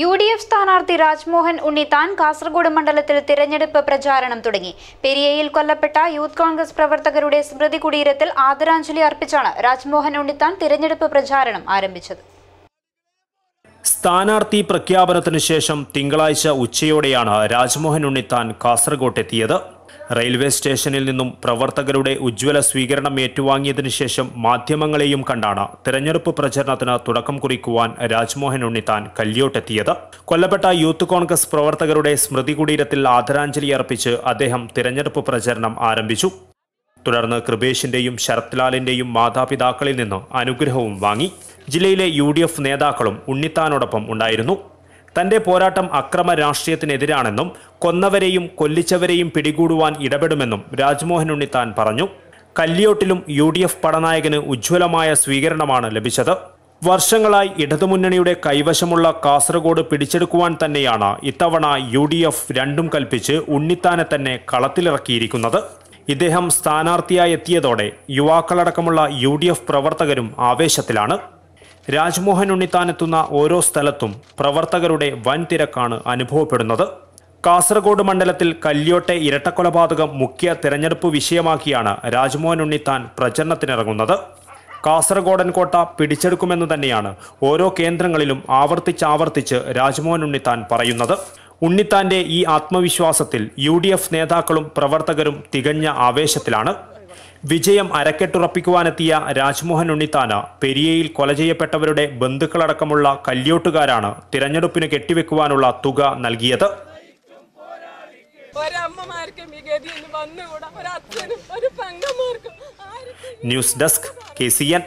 UDF സ്ഥാനാർത്ഥി രാജ്മോഹൻ ഉണ്ണിത്താൻ കാസർഗോഡ് മണ്ഡലത്തിൽ തിരഞ്ഞെടുപ്പ് പ്രചാരണം തുടങ്ങി. പെരിയയിൽ കൊല്ലപ്പെട്ട യൂത്ത് കോൺഗ്രസ് പ്രവർത്തകരുടെ സ്മൃതി കുടീരത്തിൽ ആദരാഞ്ജലി അർപ്പിച്ചാണ് രാജ്മോഹൻ ഉണ്ണിത്താൻ തിരഞ്ഞെടുപ്പ് പ്രചാരണം ആരംഭിച്ചത്. സ്ഥാനാർത്ഥി പ്രഖ്യാപനത്തിനു ശേഷം തിങ്കളാഴ്ച ഉച്ചയോടെയാണ് രാജ്മോഹൻ ഉണ്ണിത്താൻ കാസർഗോട്ടെത്തിയത്. റെയിൽവേ സ്റ്റേഷനിൽ നിന്നും പ്രവർത്തകരുടെ ഉജ്ജ്വല സ്വീകരണം ഏറ്റുവാങ്ങിയതിനു ശേഷം മാധ്യമങ്ങളെയും കണ്ടാണ് തെരഞ്ഞെടുപ്പ് പ്രചരണത്തിന് തുടക്കം കുറിക്കുവാൻ രാജ്മോഹൻ ഉണ്ണിത്താൻ കല്യോട്ടെത്തിയത്. കൊല്ലപ്പെട്ട യൂത്ത് കോൺഗ്രസ് പ്രവർത്തകരുടെ സ്മൃതി കുടീരത്തിൽ ആദരാഞ്ജലി അർപ്പിച്ച് അദ്ദേഹം തിരഞ്ഞെടുപ്പ് പ്രചരണം ആരംഭിച്ചു. തുടർന്ന് കൃപേഷിന്റെയും ശരത് ലാലിന്റെയും മാതാപിതാക്കളിൽ നിന്ന് അനുഗ്രഹവും വാങ്ങി. ജില്ലയിലെ UDF നേതാക്കളും ഉണ്ണിത്താനോടൊപ്പം ഉണ്ടായിരുന്നു. തന്റെ പോരാട്ടം അക്രമ രാഷ്ട്രീയത്തിനെതിരാണെന്നും കൊന്നവരെയും കൊല്ലിച്ചവരെയും പിടികൂടുവാൻ ഇടപെടുമെന്നും രാജ്മോഹൻ ഉണ്ണിത്താൻ പറഞ്ഞു. കല്യോട്ടിലും UDF പടനായകന് ഉജ്ജ്വലമായ സ്വീകരണമാണ് ലഭിച്ചത്. വർഷങ്ങളായി ഇടതുമുന്നണിയുടെ കൈവശമുള്ള കാസർഗോഡ് പിടിച്ചെടുക്കുവാൻ തന്നെയാണ് ഇത്തവണ UDF രണ്ടും കൽപ്പിച്ച് ഉണ്ണിത്താനെ തന്നെ കളത്തിലിറക്കിയിരിക്കുന്നത്. ഇദ്ദേഹം സ്ഥാനാർത്ഥിയായി എത്തിയതോടെ യുവാക്കളടക്കമുള്ള UDF പ്രവർത്തകരും ആവേശത്തിലാണ്. രാജ്മോഹൻ ഉണ്ണിത്താൻ എത്തുന്ന ഓരോ സ്ഥലത്തും പ്രവർത്തകരുടെ വൻ തിരക്കാണ് അനുഭവപ്പെടുന്നത്. കാസർഗോഡ് മണ്ഡലത്തിൽ കല്യോട്ടെ ഇരട്ടക്കൊലപാതകം മുഖ്യ തെരഞ്ഞെടുപ്പ് വിഷയമാക്കിയാണ് രാജ്മോഹൻ ഉണ്ണിത്താൻ പ്രചരണത്തിനിറങ്ങുന്നത്. കാസർഗോഡൻ കോട്ട പിടിച്ചെടുക്കുമെന്ന് തന്നെയാണ് ഓരോ കേന്ദ്രങ്ങളിലും ആവർത്തിച്ച് രാജ്മോഹൻ ഉണ്ണിത്താൻ പറയുന്നത്. ഉണ്ണിത്താന്റെ ഈ ആത്മവിശ്വാസത്തിൽ UDF നേതാക്കളും പ്രവർത്തകരും തികഞ്ഞ ആവേശത്തിലാണ്. വിജയം അരക്കെട്ടുറപ്പിക്കുവാനെത്തിയ രാജ്മോഹൻ ഉണ്ണിത്താന് പെരിയയിൽ കൊല ചെയ്യപ്പെട്ടവരുടെ ബന്ധുക്കളടക്കമുള്ള കല്യോട്ടുകാരാണ് തിരഞ്ഞെടുപ്പിന് കെട്ടിവെക്കുവാനുള്ള തുക നൽകിയത്. News desk KCN.